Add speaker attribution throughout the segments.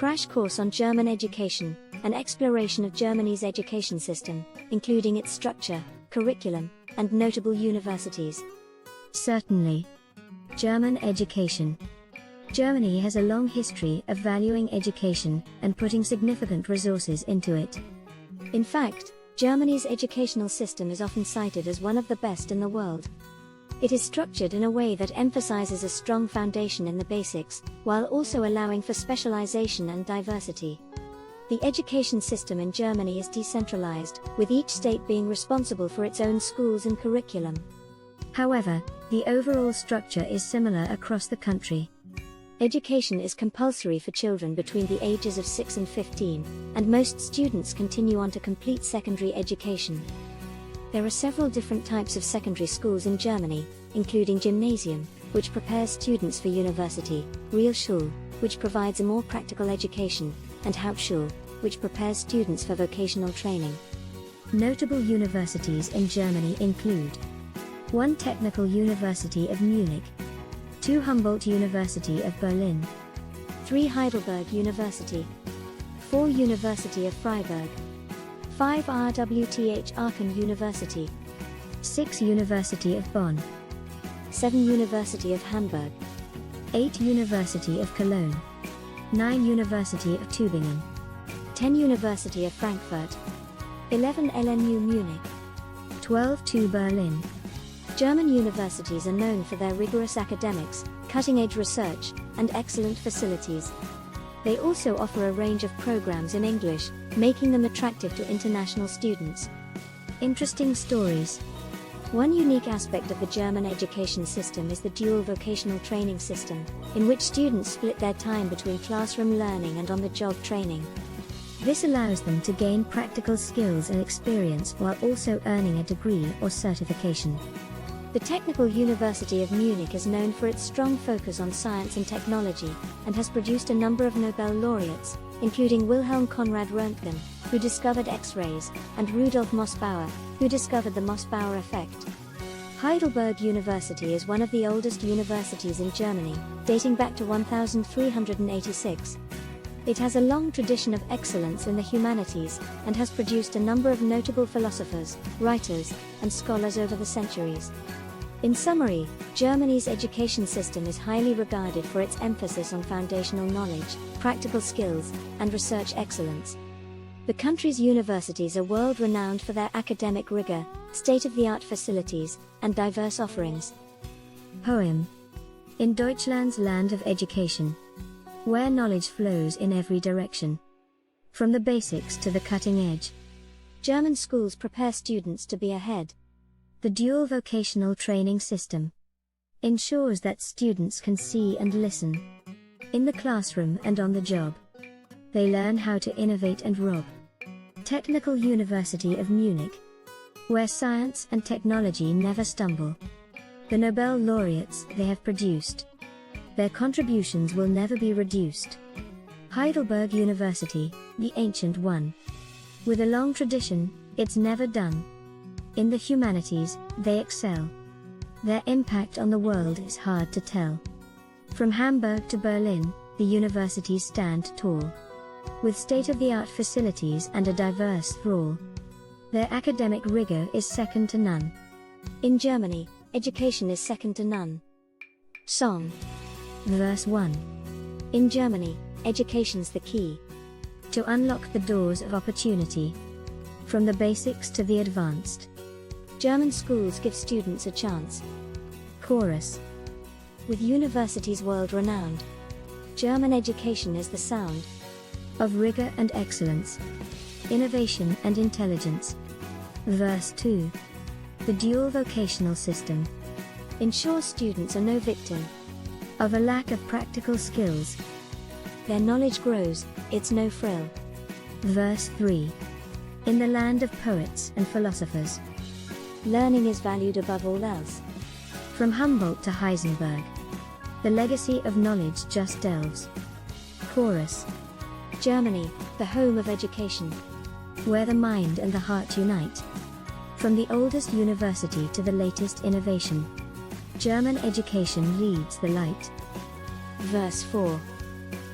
Speaker 1: Crash course on German education, an exploration of Germany's education system, including its structure, curriculum, and notable universities.
Speaker 2: Certainly. German education. Germany has a long history of valuing education and putting significant resources into it.
Speaker 1: In fact, Germany's educational system is often cited as one of the best in the world. It is structured in a way that emphasizes a strong foundation in the basics, while also allowing for specialization and diversity. The education system in Germany is decentralized, with each state being responsible for its own schools and curriculum.
Speaker 2: However, the overall structure is similar across the country.
Speaker 1: Education is compulsory for children between the ages of 6 and 15, and most students continue on to complete secondary education. There are several different types of secondary schools in Germany, including Gymnasium, which prepares students for university, Realschule, which provides a more practical education, and Hauptschule, which prepares students for vocational training.
Speaker 2: Notable universities in Germany include 1 Technical University of Munich, 2 Humboldt University of Berlin,
Speaker 1: 3 Heidelberg University, 4 University of Freiburg, 5 RWTH Aachen University,
Speaker 2: 6 University of Bonn,
Speaker 1: 7 University of Hamburg,
Speaker 2: 8 University of Cologne, 9 University of Tübingen,
Speaker 1: 10 University of Frankfurt, 11 LMU Munich,
Speaker 2: 12 TU Berlin.
Speaker 1: German universities are known for their rigorous academics, cutting-edge research, and excellent facilities. They also offer a range of programs in English, making them attractive to international students.
Speaker 2: Interesting stories.
Speaker 1: One unique aspect of the German education system is the dual vocational training system, in which students split their time between classroom learning and on-the-job training.
Speaker 2: This allows them to gain practical skills and experience while also earning a degree or certification.
Speaker 1: The Technical University of Munich is known for its strong focus on science and technology, and has produced a number of Nobel laureates, including Wilhelm Conrad Röntgen, who discovered X-rays, and Rudolf Mossbauer, who discovered the Mossbauer effect. Heidelberg University is one of the oldest universities in Germany, dating back to 1386. It has a long tradition of excellence in the humanities, and has produced a number of notable philosophers, writers, and scholars over the centuries. In summary, Germany's education system is highly regarded for its emphasis on foundational knowledge, practical skills, and research excellence. The country's universities are world-renowned for their academic rigor, state-of-the-art facilities, and diverse offerings.
Speaker 2: Poem. In Deutschland's land of education, where knowledge flows in every direction, from the basics to the cutting edge,
Speaker 1: German schools prepare students to be ahead.
Speaker 2: The dual vocational training system ensures that students can see and listen in the classroom and on the job. They learn how to innovate and rob. Technical University of Munich, where science and technology never stumble. The Nobel laureates they have produced, their contributions will never be reduced. Heidelberg University, the ancient one. With a long tradition, it's never done. In the humanities, they excel. Their impact on the world is hard to tell. From Hamburg to Berlin, the universities stand tall, with state-of-the-art facilities and a diverse sprawl. Their academic rigor is second to none.
Speaker 1: In Germany, education is second to none. Song.
Speaker 2: Verse 1.
Speaker 1: In Germany, education's the key
Speaker 2: to unlock the doors of opportunity, from the basics to the advanced.
Speaker 1: German schools give students a chance.
Speaker 2: Chorus.
Speaker 1: With universities world-renowned, German education is the sound
Speaker 2: of rigor and excellence, innovation and intelligence. Verse 2. The dual vocational system
Speaker 1: ensures students are no victim
Speaker 2: of a lack of practical skills.
Speaker 1: Their knowledge grows, it's no frill.
Speaker 2: Verse 3. In the land of poets and philosophers,
Speaker 1: learning is valued above all else.
Speaker 2: From Humboldt to Heisenberg, the legacy of knowledge just delves. Chorus.
Speaker 1: Germany, the home of education,
Speaker 2: where the mind and the heart unite. From the oldest university to the latest innovation, German education leads the light.
Speaker 1: Verse 4.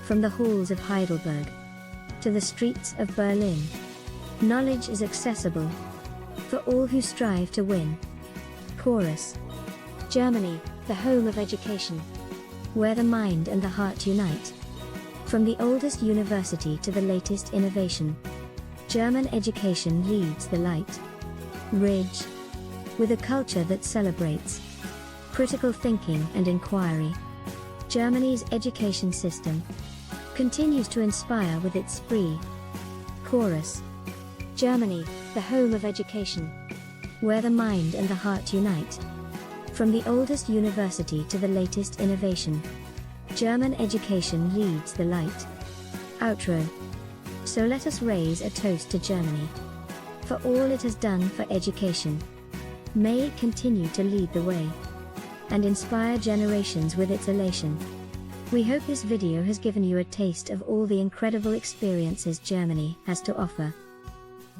Speaker 2: From the halls of Heidelberg to the streets of Berlin, knowledge is accessible for all who strive to win. Chorus.
Speaker 1: Germany, the home of education,
Speaker 2: where the mind and the heart unite. From the oldest university to the latest innovation, German education leads the light. Ridge. With a culture that celebrates critical thinking and inquiry, Germany's education system continues to inspire with its spree. Chorus.
Speaker 1: Germany, the home of education,
Speaker 2: where the mind and the heart unite. From the oldest university to the latest innovation, German education leads the light. Outro. So let us raise a toast to Germany for all it has done for education. May it continue to lead the way and inspire generations with its elation. We hope this video has given you a taste of all the incredible experiences Germany has to offer.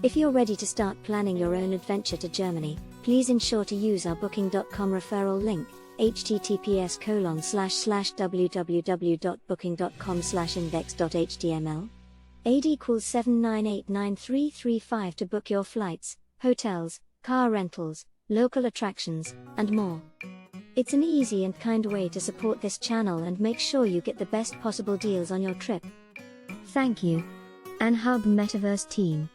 Speaker 1: If you're ready to start planning your own adventure to Germany, please ensure to use our booking.com referral link, https://www.booking.com/index.html. AD equals 7989335 to book your flights, hotels, car rentals, local attractions, and more. It's an easy and kind way to support this channel and make sure you get the best possible deals on your trip.
Speaker 2: Thank you. And Hub Metaverse team.